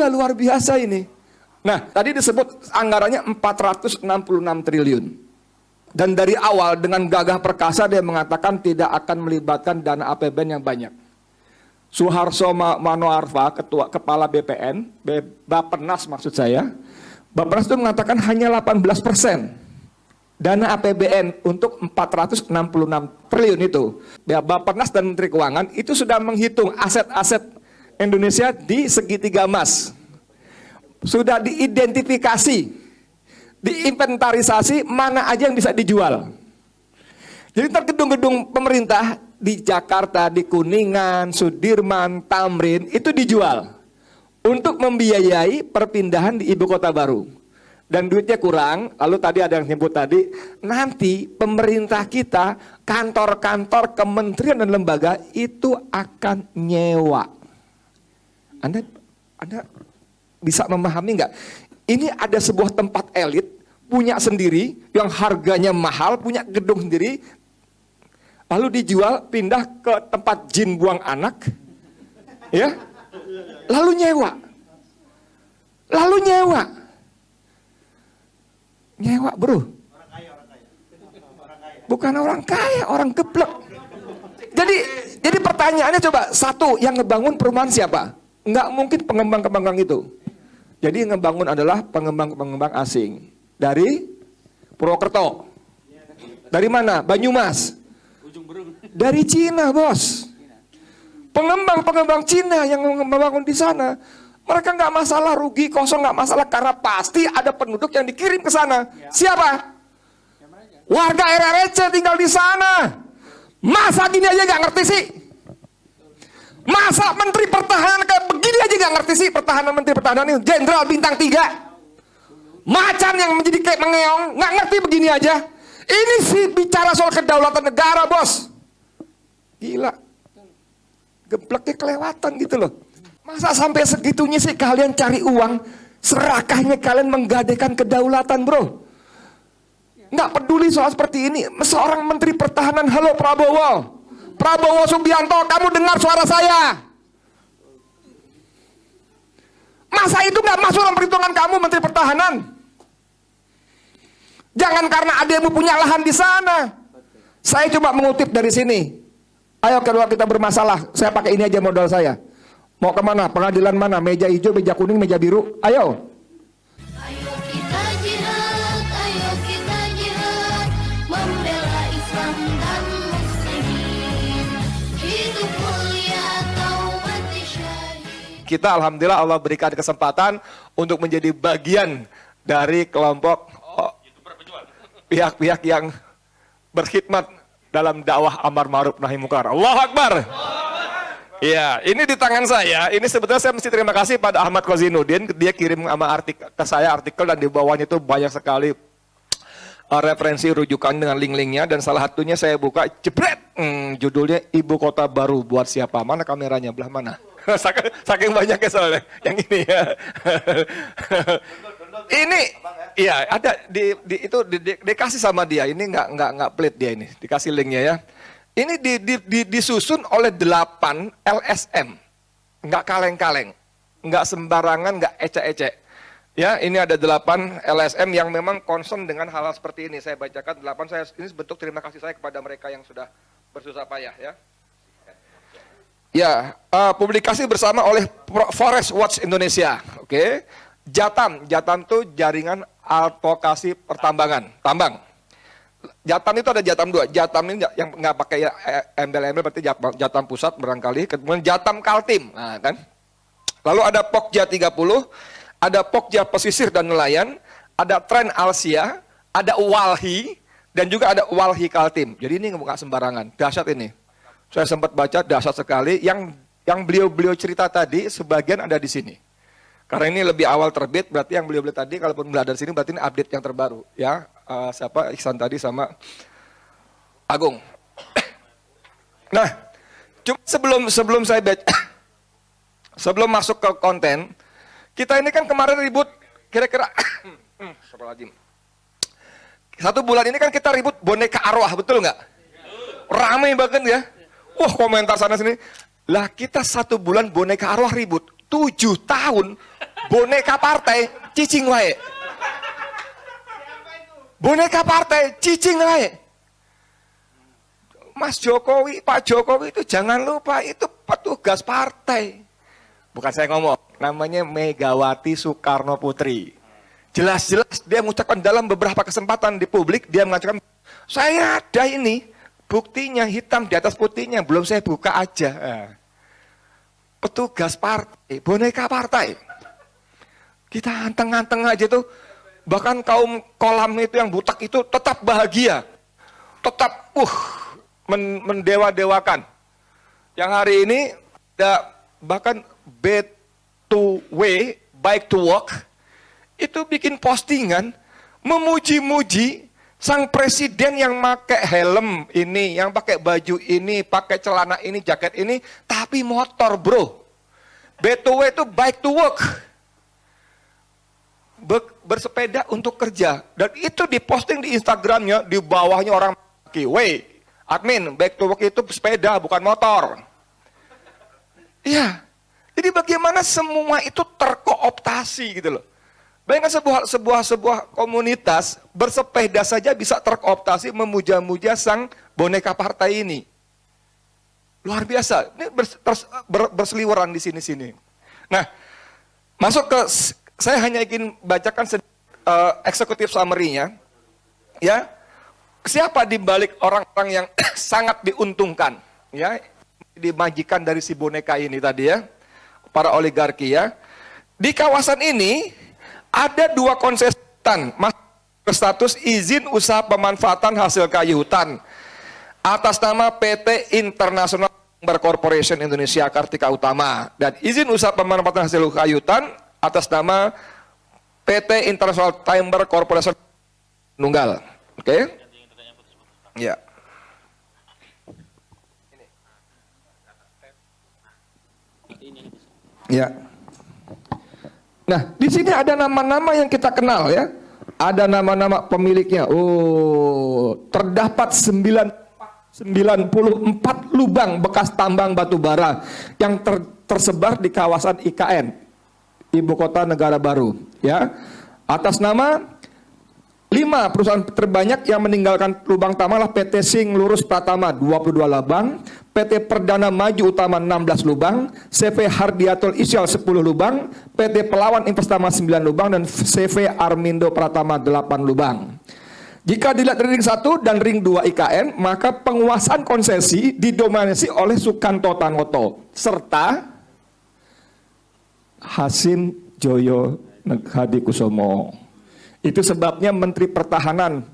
Gila, luar biasa ini. Nah, tadi disebut anggarannya 466 triliun. Dan dari awal dengan gagah perkasa dia mengatakan tidak akan melibatkan dana APBN yang banyak. Suharso Manoarfa, kepala BPN, Bappenas maksud saya, Bappenas itu mengatakan hanya 18% dana APBN untuk 466 triliun itu. Ya, Bappenas dan Menteri Keuangan itu sudah menghitung aset-aset Indonesia di segitiga emas. Sudah diidentifikasi, diinventarisasi mana aja yang bisa dijual. Jadi gedung-gedung pemerintah di Jakarta, di Kuningan, Sudirman, Tamrin itu dijual untuk membiayai perpindahan di ibu kota baru. Dan duitnya kurang, lalu tadi ada yang nyebut tadi, nanti pemerintah kita, kantor-kantor, kementerian dan lembaga itu akan nyewa. Anda bisa memahami nggak? Ini ada sebuah tempat elit, punya sendiri, yang harganya mahal, punya gedung sendiri, lalu dijual, pindah ke tempat jin buang anak, ya, lalu nyewa, bro. Bukan orang kaya, orang geblek. Jadi pertanyaannya coba, satu, yang ngebangun perumahan siapa? Nggak mungkin pengembang-pengembang itu. Jadi yang ngebangun adalah pengembang-pengembang asing. Dari Purwokerto. Dari mana? Banyumas. Dari Cina, bos. Pengembang-pengembang Cina yang membangun di sana. Mereka nggak masalah rugi kosong, nggak masalah, karena pasti ada penduduk yang dikirim ke sana. Siapa? Warga RRC tinggal di sana. Masa gini aja nggak ngerti sih? Masa Menteri Pertahanan kayak begini aja nggak ngerti sih? Menteri Pertahanan ini Jenderal bintang 3, macan yang menjadi kayak mengeong, nggak ngerti begini aja. Ini sih bicara soal kedaulatan negara, bos. Gila, gebleknya kelewatan gitu loh. Masa sampai segitunya sih kalian cari uang, serakahnya kalian menggadaikan kedaulatan, bro. Nggak peduli soal seperti ini. Seorang Menteri Pertahanan, halo Prabowo Subianto, kamu dengar suara saya? Masa itu nggak masuk dalam perhitungan kamu, Menteri Pertahanan? Jangan karena ademu punya lahan di sana. Saya coba mengutip dari sini. Ayo kalau kita bermasalah, saya pakai ini aja modal saya. Mau kemana? Pengadilan mana? Meja hijau, meja kuning, meja biru? Ayo. Ayo kita jihad, membela Islam dan Muslimin. Hidup mulia atau mati syahid. Kita alhamdulillah Allah berikan kesempatan untuk menjadi bagian dari kelompok pihak-pihak yang berkhidmat dalam dakwah amar ma'ruf nahi munkar. Allahu Akbar. Ya, ini di tangan saya. Ini sebetulnya saya mesti terima kasih pada Ahmad Kozinuddin. Dia kirim ke saya artikel dan di bawahnya itu banyak sekali referensi rujukan dengan link-linknya. Dan salah satunya saya buka, jebret, judulnya Ibu Kota Baru buat siapa? Mana kameranya? Belah mana? Saking banyaknya soalnya. Yang ini ya. Ini, iya ada dikasih sama dia. Ini nggak pelit dia ini. Dikasih linknya ya. Ini disusun oleh 8 LSM, nggak kaleng-kaleng, nggak sembarangan, nggak ecek-ecek. Ya, ini ada 8 LSM yang memang concern dengan hal-hal seperti ini. Saya bacakan 8, ini bentuk terima kasih saya kepada mereka yang sudah bersusah payah. Ya, publikasi bersama oleh Forest Watch Indonesia. Oke, Jatam itu jaringan advokasi pertambangan, tambang. Jatam itu ada Jatam 2, Jatam ini yang nggak pakai embel-embel berarti Jatam Pusat barangkali, kemudian Jatam Kaltim, nah, kan? Lalu ada Pokja 30, ada Pokja Pesisir dan Nelayan, ada Tren Alsia, ada Walhi, dan juga ada Walhi Kaltim. Jadi ini nggak sembarangan, dahsyat ini. Saya sempat baca, dahsyat sekali. Yang beliau cerita tadi, sebagian ada di sini. Karena ini lebih awal terbit, berarti yang beliau tadi, kalaupun berada di sini, berarti ini update yang terbaru, ya. Siapa Ihsan tadi sama Agung. Nah, sebelum saya baca, sebelum masuk ke konten, kita ini kan kemarin ribut kira-kira 1 bulan ini kan kita ribut boneka arwah, betul nggak? Ramai banget ya. Wah, komentar sana sini. Lah kita 1 bulan boneka arwah ribut, 7 tahun boneka partai cicing wae. Boneka partai cicing wae. Mas Jokowi, Pak Jokowi itu jangan lupa itu petugas partai. Bukan saya ngomong, namanya Megawati Soekarno Putri. Jelas-jelas dia mengucapkan dalam beberapa kesempatan di publik, dia mengatakan, saya ada ini, buktinya hitam di atas putihnya, belum saya buka aja. Petugas partai, boneka partai. Kita anteng-anteng aja tuh, bahkan kaum kolam itu yang butak itu tetap bahagia. Tetap, mendewa-dewakan. Yang hari ini bahkan B2W, bike to work, itu bikin postingan memuji-muji sang presiden yang pakai helm ini, yang pakai baju ini, pakai celana ini, jaket ini, tapi motor bro. B2W itu bike to work. Bersepeda untuk kerja. Dan itu diposting di Instagramnya, di bawahnya orang weh, admin, back to work itu sepeda, bukan motor. Iya. Jadi bagaimana semua itu terkooptasi gitu loh. Bayangkan sebuah komunitas bersepeda saja bisa terkooptasi memuja-muja sang boneka partai ini. Luar biasa. Ini berseliweran di sini-sini. Nah, masuk ke, saya hanya ingin bacakan eksekutif summary-nya. Ya. Siapa di balik orang-orang yang sangat diuntungkan, ya, dimajikan dari si boneka ini tadi ya, para oligarki ya. Di kawasan ini ada 2 konsesan berstatus izin usaha pemanfaatan hasil kayu hutan atas nama PT International Timber Corporation Indonesia Kartika Utama dan izin usaha pemanfaatan hasil kayu hutan atas nama PT International Timber Corporation Nunggal. Oke? Ya. Ya. Nah, di sini ada nama-nama yang kita kenal ya. Ada nama-nama pemiliknya. Oh, terdapat 94 lubang bekas tambang batu bara yang tersebar di kawasan IKN, Ibu Kota Negara Baru, ya. Atas nama 5 perusahaan terbanyak yang meninggalkan lubang tambang adalah PT Sing Lurus Pratama 22 lubang, PT Perdana Maju Utama 16 lubang, CV Hardiatol Isyal 10 lubang, PT Pelawan Investama 9 lubang, dan CV Armindo Pratama 8 lubang. Jika dilihat dari ring 1 dan ring 2 IKN, maka penguasaan konsesi didominasi oleh Sukanto Tanoto serta Hasim Joyo Hadikusumo. Itu sebabnya Menteri Pertahanan.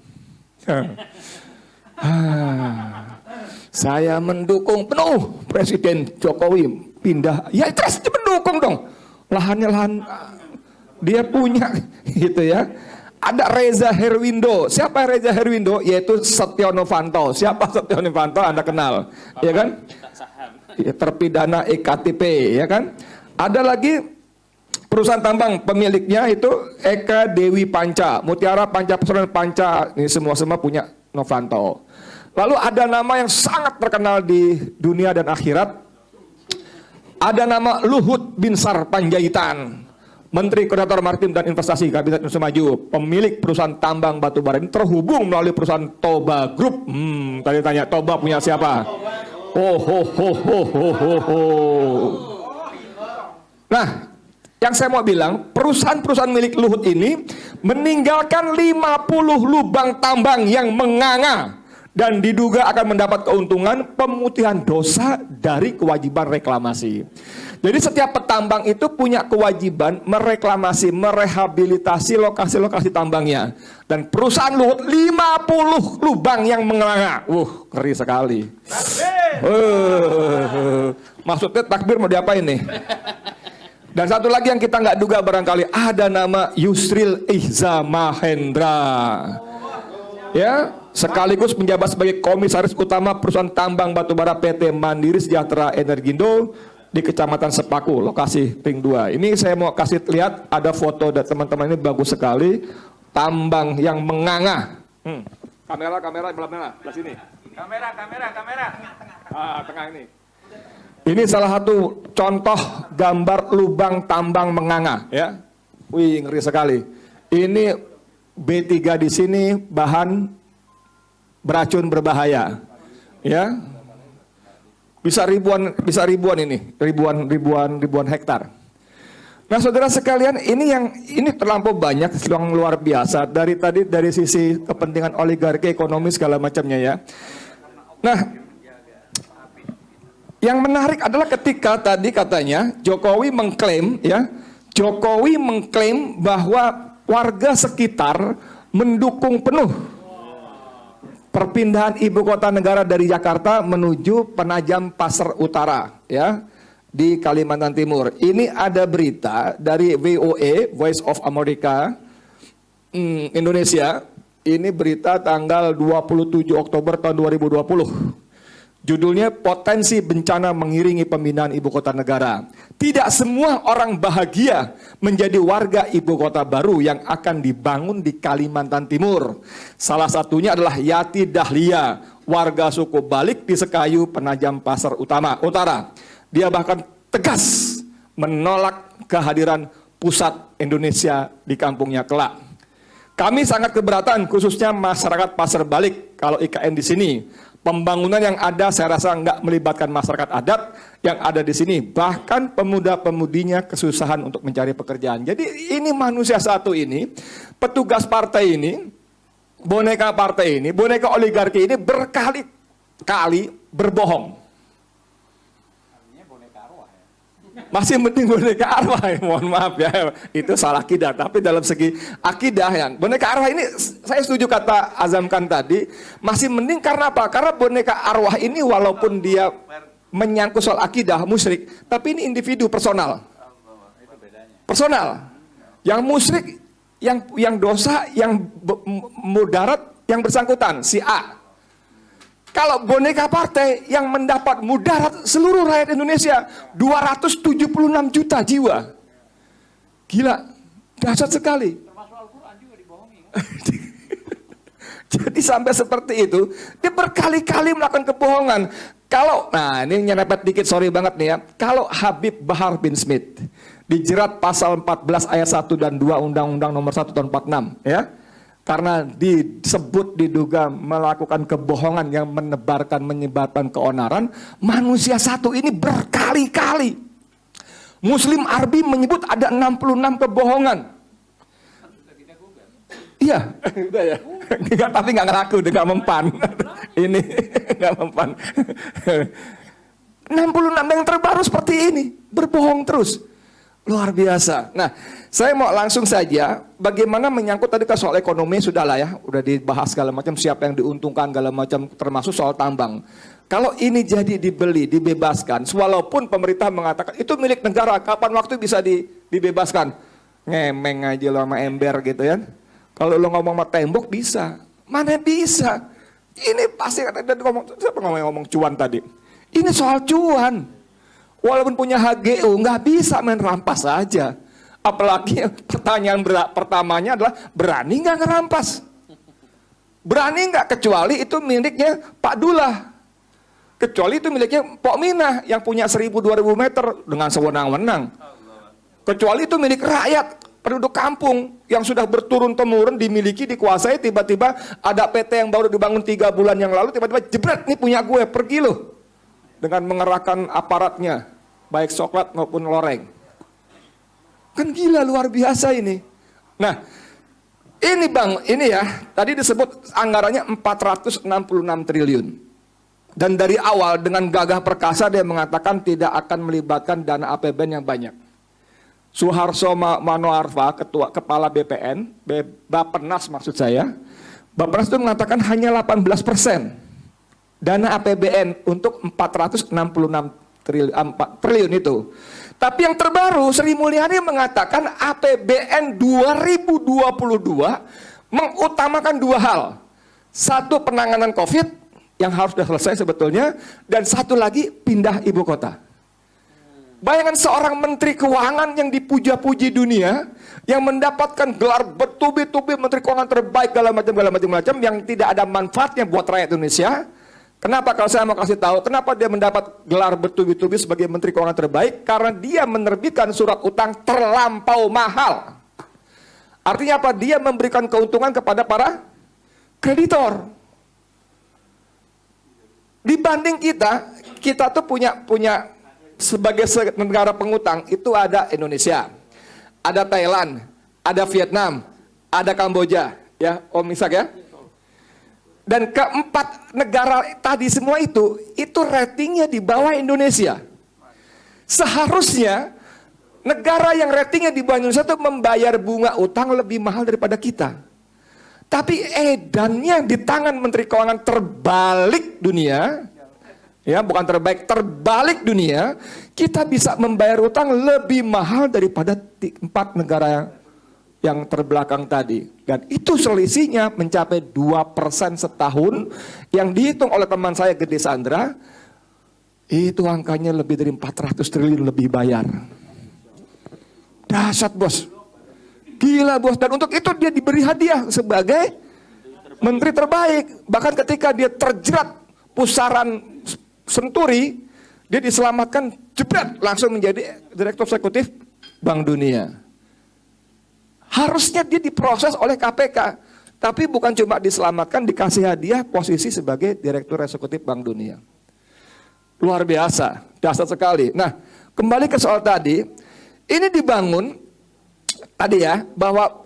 Saya mendukung penuh Presiden Jokowi pindah. Ya terus mendukung dong. Lahannya lahan dia punya gitu ya. Ada Reza Herwindo. Siapa Reza Herwindo? Yaitu Setio Novanto. Siapa Setio Novanto? Anda kenal, ya kan? Ya, terpidana EKTP, ya kan? Ada lagi perusahaan tambang pemiliknya itu Eka Dewi Panca, Mutiara Panca Pesona Panca, ini semua punya Novanto. Lalu ada nama yang sangat terkenal di dunia dan akhirat. Ada nama Luhut Binsar Panjaitan, Menteri Koordinator Maritim dan Investasi Kabinet Indonesia Maju, pemilik perusahaan tambang batu bara ini terhubung melalui perusahaan Toba Group. Tadi tanya Toba punya siapa? Nah, yang saya mau bilang, perusahaan-perusahaan milik Luhut ini meninggalkan 50 lubang tambang yang menganga dan diduga akan mendapat keuntungan pemutihan dosa dari kewajiban reklamasi. Jadi setiap petambang itu punya kewajiban mereklamasi, merehabilitasi lokasi-lokasi tambangnya. Dan perusahaan Luhut 50 lubang yang menganga. Ngeri sekali. Maksudnya takbir mau diapain nih? Dan satu lagi yang kita nggak duga barangkali, ada nama Yusril Ihza Mahendra, ya, sekaligus menjabat sebagai komisaris utama perusahaan tambang batubara PT Mandiri Sejahtera Energindo di Kecamatan Sepaku, lokasi ring 2. Ini saya mau kasih lihat, ada foto dari teman-teman, ini bagus sekali, tambang yang menganga. Kamera belah sini. Kamera. Tengah ini. Ini salah satu contoh gambar lubang tambang menganga, ya. Wih, ngeri sekali. Ini B3 di sini bahan beracun berbahaya. Ya. Bisa ribuan ini, ribuan hektar. Nah, saudara sekalian, ini terlampau banyak, yang luar biasa dari sisi kepentingan oligarki, ekonomi segala macamnya ya. Nah, yang menarik adalah ketika tadi katanya Jokowi mengklaim bahwa warga sekitar mendukung penuh perpindahan ibu kota negara dari Jakarta menuju Penajam Pasir Utara ya di Kalimantan Timur. Ini ada berita dari VOA, Voice of America Indonesia. Ini berita tanggal 27 Oktober tahun 2020. Judulnya Potensi Bencana Mengiringi Pemindahan Ibu Kota Negara. Tidak semua orang bahagia menjadi warga ibu kota baru yang akan dibangun di Kalimantan Timur. Salah satunya adalah Yati Dahlia, warga suku Balik di Sekayu, Penajam Pasir Utara. Dia bahkan tegas menolak kehadiran pusat Indonesia di kampungnya kelak. Kami sangat keberatan, khususnya masyarakat Pasir Balik, kalau IKN di sini. Pembangunan yang ada saya rasa nggak melibatkan masyarakat adat yang ada di sini. Bahkan pemuda-pemudinya kesusahan untuk mencari pekerjaan. Jadi ini manusia satu ini, petugas partai ini, boneka partai ini, boneka oligarki ini berkali-kali berbohong. Masih mending boneka arwah ya, mohon maaf ya, itu salah akidah. Tapi dalam segi akidah ya, boneka arwah ini saya setuju kata Azam Khan tadi, masih mending karena apa? Karena boneka arwah ini walaupun dia menyangkut soal akidah musyrik, tapi ini individu personal. Personal. Yang musyrik, yang dosa, yang mudarat, yang bersangkutan si A. Kalau boneka partai yang mendapat mudarat seluruh rakyat Indonesia 276 juta jiwa. Gila, dahsyat sekali. Jadi sampai seperti itu, dia berkali-kali melakukan kebohongan. Nah ini nyerempet dikit, sorry banget nih ya. Kalau Habib Bahar bin Smith dijerat pasal 14 ayat 1 dan 2 Undang-Undang nomor 1 tahun 46 ya. Karena diduga melakukan kebohongan yang menyebarkan keonaran, manusia satu ini berkali-kali. Muslim Arbi menyebut ada 66 kebohongan. Iya, udah ya. Tapi nggak ngaku, nggak mempan. Ini nggak mempan. 66 yang terbaru seperti ini, berbohong terus. Luar biasa. Nah, saya mau langsung saja, bagaimana menyangkut tadi soal ekonomi, sudahlah ya, udah dibahas segala macam, siapa yang diuntungkan, segala macam, termasuk soal tambang. Kalau ini jadi dibeli, dibebaskan, walaupun pemerintah mengatakan, itu milik negara, kapan waktu bisa dibebaskan? Ngemeng aja lo sama ember gitu ya. Kalau lo ngomong sama tembok, bisa. Mana bisa? Ini pasti, siapa ngomong cuan tadi? Ini soal cuan. Walaupun punya HGU, nggak bisa main rampas saja. Apalagi pertanyaan pertamanya adalah, berani nggak ngerampas? Berani nggak? Kecuali itu miliknya Pak Dullah. Kecuali itu miliknya Pok Minah yang punya 1000-2000 meter dengan sewenang-wenang. Kecuali itu milik rakyat, penduduk kampung yang sudah berturun-temurun dimiliki, dikuasai, tiba-tiba ada PT yang baru dibangun 3 bulan yang lalu, tiba-tiba jebret, ini punya gue, pergi loh. Dengan mengerahkan aparatnya, baik coklat maupun loreng. Kan gila, luar biasa ini. Nah, ini Bang, ini ya, tadi disebut anggarannya 466 triliun. Dan dari awal dengan gagah perkasa dia mengatakan tidak akan melibatkan dana APBN yang banyak. Suharso Manoarfa, Kepala BPN, Bappenas maksud saya, Bappenas itu mengatakan hanya 18% dana APBN untuk 466 triliun itu. Tapi yang terbaru, Sri Mulyani mengatakan APBN 2022 mengutamakan 2 hal. Satu, penanganan COVID yang harus sudah selesai sebetulnya, dan satu lagi pindah ibu kota. Bayangkan seorang menteri keuangan yang dipuja-puji dunia, yang mendapatkan gelar bertubi-tubi menteri keuangan terbaik segala macam yang tidak ada manfaatnya buat rakyat Indonesia. Kenapa? Kalau saya mau kasih tahu, kenapa dia mendapat gelar bertubi-tubi sebagai menteri keuangan terbaik? Karena dia menerbitkan surat utang terlampau mahal. Artinya apa? Dia memberikan keuntungan kepada para kreditor. Dibanding kita tuh punya sebagai negara pengutang itu ada Indonesia, ada Thailand, ada Vietnam, ada Kamboja, ya Om Ishak ya. Dan keempat negara tadi semua itu ratingnya di bawah Indonesia. Seharusnya negara yang ratingnya di bawah Indonesia itu membayar bunga utang lebih mahal daripada kita. Tapi edannya di tangan Menteri Keuangan terbalik dunia, ya bukan terbaik, terbalik dunia, kita bisa membayar utang lebih mahal daripada 4 negara yang terbelakang tadi. Dan itu selisihnya mencapai 2% setahun, yang dihitung oleh teman saya Gede Sandra, itu angkanya lebih dari 400 triliun lebih bayar. Dahsyat bos. Gila bos, dan untuk itu dia diberi hadiah sebagai menteri terbaik. Bahkan ketika dia terjerat pusaran senturi, dia diselamatkan, jebret, langsung menjadi direktur eksekutif Bank Dunia. Harusnya dia diproses oleh KPK, tapi bukan cuma diselamatkan, dikasih hadiah posisi sebagai direktur eksekutif Bank Dunia. Luar biasa, dahsyat sekali. Nah, kembali ke soal tadi, ini dibangun tadi ya, bahwa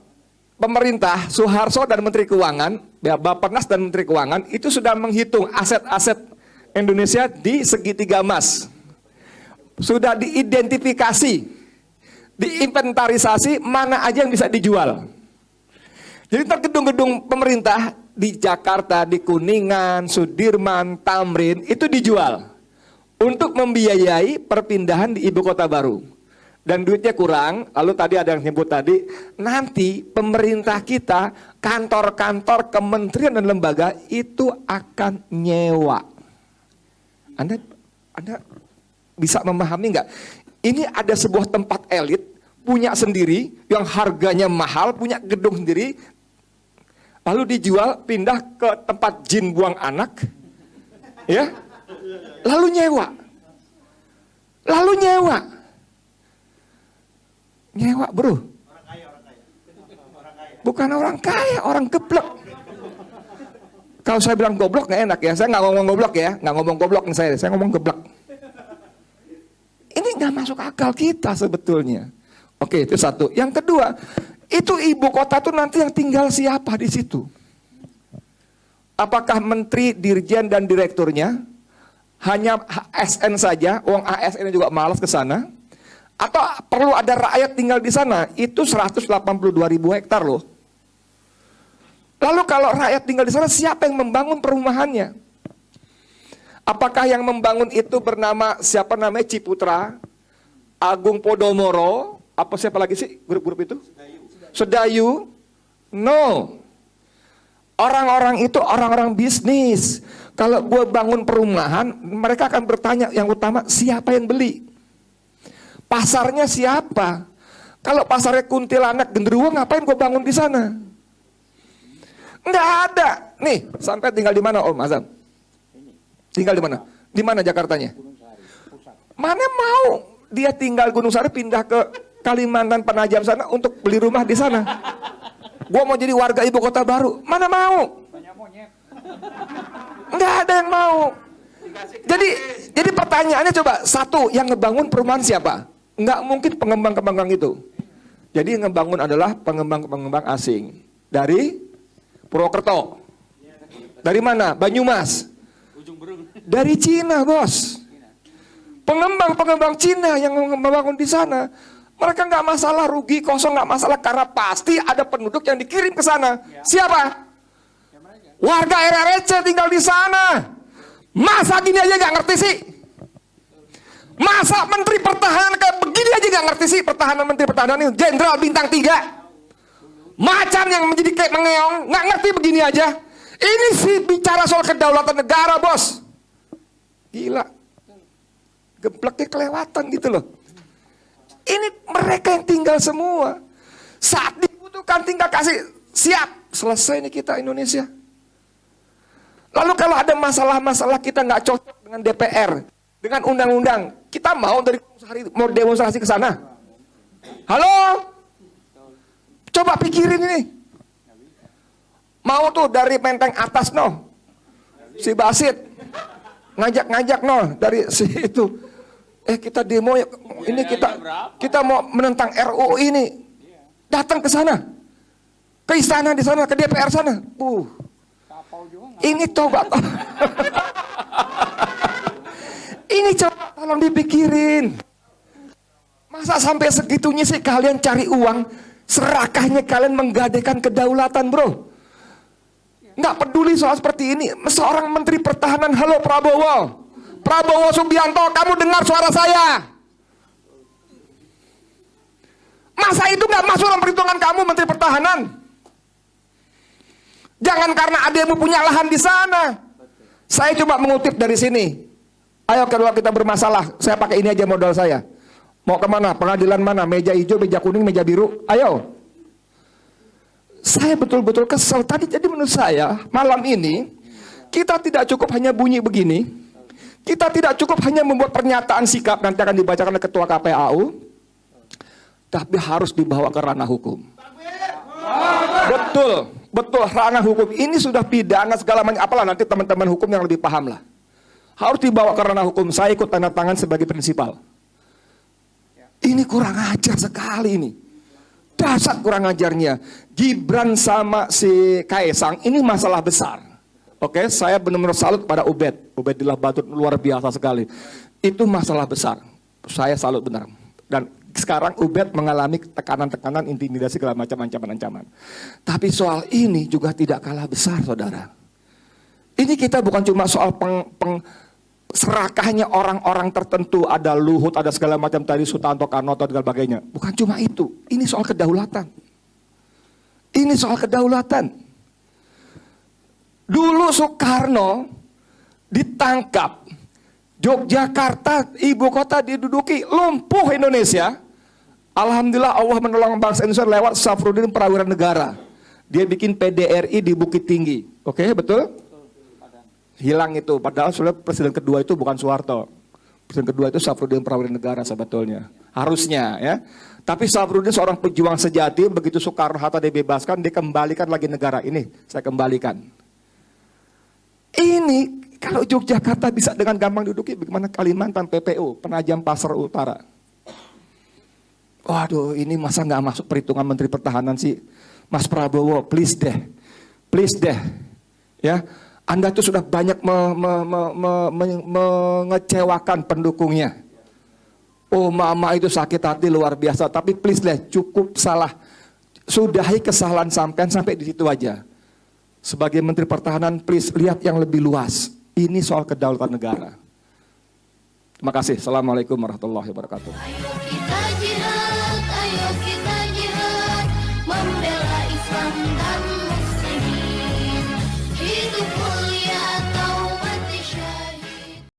pemerintah, Soeharto dan Menteri Keuangan, ya, Bappenas dan Menteri Keuangan itu sudah menghitung aset-aset Indonesia di segitiga emas. Sudah diidentifikasi, diinventarisasi mana aja yang bisa dijual. Jadi gedung-gedung pemerintah di Jakarta, di Kuningan, Sudirman, Tamrin itu dijual untuk membiayai perpindahan di ibu kota baru. Dan duitnya kurang, lalu tadi ada yang nyebut tadi, nanti pemerintah kita, kantor-kantor, kementerian dan lembaga itu akan nyewa. Anda bisa memahami nggak? Ini ada sebuah tempat elit, punya sendiri, yang harganya mahal, punya gedung sendiri, lalu dijual, pindah ke tempat jin buang anak, ya, lalu nyewa. Nyewa bro. Bukan orang kaya, orang geblek. Kalau saya bilang goblok nggak enak ya. Saya nggak ngomong goblok ya, nggak ngomong goblok nih saya ngomong geblek. Ini nggak masuk akal kita sebetulnya. Oke, itu satu. Yang kedua, itu ibu kota tuh nanti yang tinggal siapa di situ? Apakah menteri, dirjen dan direkturnya? Hanya ASN saja, uang ASN juga malas ke sana? Atau perlu ada rakyat tinggal di sana? Itu 182.000 hektar loh. Lalu kalau rakyat tinggal di sana, siapa yang membangun perumahannya? Apakah yang membangun itu bernama siapa namanya Ciputra, Agung Podomoro, apa siapa lagi sih grup-grup itu? Sedayu? No. Orang-orang itu orang-orang bisnis. Kalau gue bangun perumahan, mereka akan bertanya yang utama, siapa yang beli? Pasarnya siapa? Kalau pasarnya kuntilanak, genderuwo, ngapain gue bangun di sana? Nggak ada. Nih, sampai tinggal di mana Om Azam? Tinggal di mana? Di mana Jakartanya? Mana mau dia tinggal Gunung Sari pindah ke Kalimantan Penajam sana untuk beli rumah di sana? Gua mau jadi warga ibu kota baru. Mana mau? Nggak ada yang mau. Jadi pertanyaannya coba, satu, yang ngebangun perumahan siapa? Nggak mungkin pengembang-pengembang itu. Jadi yang ngebangun adalah pengembang-pengembang asing. Dari Purwokerto. Dari mana? Banyumas. Dari Cina, bos. Pengembang-pengembang Cina yang membangun di sana. Mereka nggak masalah rugi kosong, nggak masalah, karena pasti ada penduduk yang dikirim ke sana. Siapa? Warga RRC tinggal di sana. Masa gini aja nggak ngerti sih? Masa Menteri Pertahanan kayak begini aja nggak ngerti sih? Pertahanan, Menteri Pertahanan ini Jenderal bintang 3. Macan yang menjadi kayak mengeong, nggak ngerti begini aja. Ini sih bicara soal kedaulatan negara, bos. Gila. Gebleknya kelewatan gitu loh. Ini mereka yang tinggal semua. Saat dibutuhkan tinggal kasih, siap. Selesai nih kita Indonesia. Lalu kalau ada masalah-masalah kita nggak cocok dengan DPR, dengan undang-undang, kita mau dari mau demonstrasi ke sana. Halo? Coba pikirin ini. Mau tuh dari menteng atas no, si Basit ngajak-ngajak no dari si itu. Kita demo ya, ini kita mau menentang RUU ini. Datang ke sana, ke istana di sana, ke DPR sana. Ini coba, ini coba tolong dipikirin. Masa sampai segitunya sih kalian cari uang, serakahnya kalian menggadaikan kedaulatan, bro. Nggak peduli soal seperti ini. Seorang Menteri Pertahanan, halo Prabowo Subianto, kamu dengar suara saya? Masa itu nggak masuk dalam perhitungan kamu, Menteri Pertahanan? Jangan karena ademu punya lahan di sana. Saya cuma mengutip dari sini. Ayo kalau kita bermasalah, saya pakai ini aja modal saya. Mau kemana? Pengadilan mana? Meja hijau, meja kuning, meja biru? Ayo. Saya betul-betul kesel tadi. Jadi menurut saya, malam ini, kita tidak cukup hanya bunyi begini. Kita tidak cukup hanya membuat pernyataan sikap, nanti akan dibacakan oleh Ketua KPAU. Tapi harus dibawa ke ranah hukum. Betul, ranah hukum. Ini sudah pidana segala macam. Apalah nanti teman-teman hukum yang lebih paham lah. Harus dibawa ke ranah hukum. Saya ikut tanda tangan sebagai prinsipal. Ini kurang ajar sekali ini. Dasar kurang ajarnya. Gibran sama si Kaesang ini masalah besar. Oke, saya benar-benar salut pada Ubedillah Batut, luar biasa sekali. Itu masalah besar. Saya salut benar. Dan sekarang Ubed mengalami tekanan-tekanan, intimidasi, segala macam ancaman-ancaman. Tapi soal ini juga tidak kalah besar, saudara. Ini kita bukan cuma soal serakahnya orang-orang tertentu, ada Luhut, ada segala macam tadi, Sutanto, Kanoto, dan sebagainya. Bukan cuma itu. Ini soal kedaulatan. Ini soal kedaulatan. Dulu Soekarno ditangkap, Yogyakarta, ibu kota diduduki, lumpuh Indonesia. Alhamdulillah Allah menolong bangsa Indonesia lewat Safruddin Prawira Negara. Dia bikin PDRI di Bukit Tinggi. Oke, betul? Hilang itu, padahal sudah presiden kedua itu bukan Soeharto. Presiden kedua itu Safruddin Prawira Negara sebetulnya. Harusnya ya. Tapi Safruddin seorang pejuang sejati, begitu Soekarno-Hatta dibebaskan, dikembalikan lagi negara ini. Saya kembalikan. Ini kalau Yogyakarta bisa dengan gampang duduki, bagaimana Kalimantan, PPU, Penajam Pasar Utara. Waduh, ini masa nggak masuk perhitungan Menteri Pertahanan sih, Mas Prabowo, please deh, ya. Anda tuh sudah banyak mengecewakan pendukungnya. Oh, mama itu sakit hati luar biasa, tapi please deh, cukup salah, sudahi kesalahan sampai di situ aja. Sebagai Menteri Pertahanan, please lihat yang lebih luas. Ini soal kedaulatan negara. Terima kasih. Assalamualaikum warahmatullahi wabarakatuh. Ayo kita jihad membela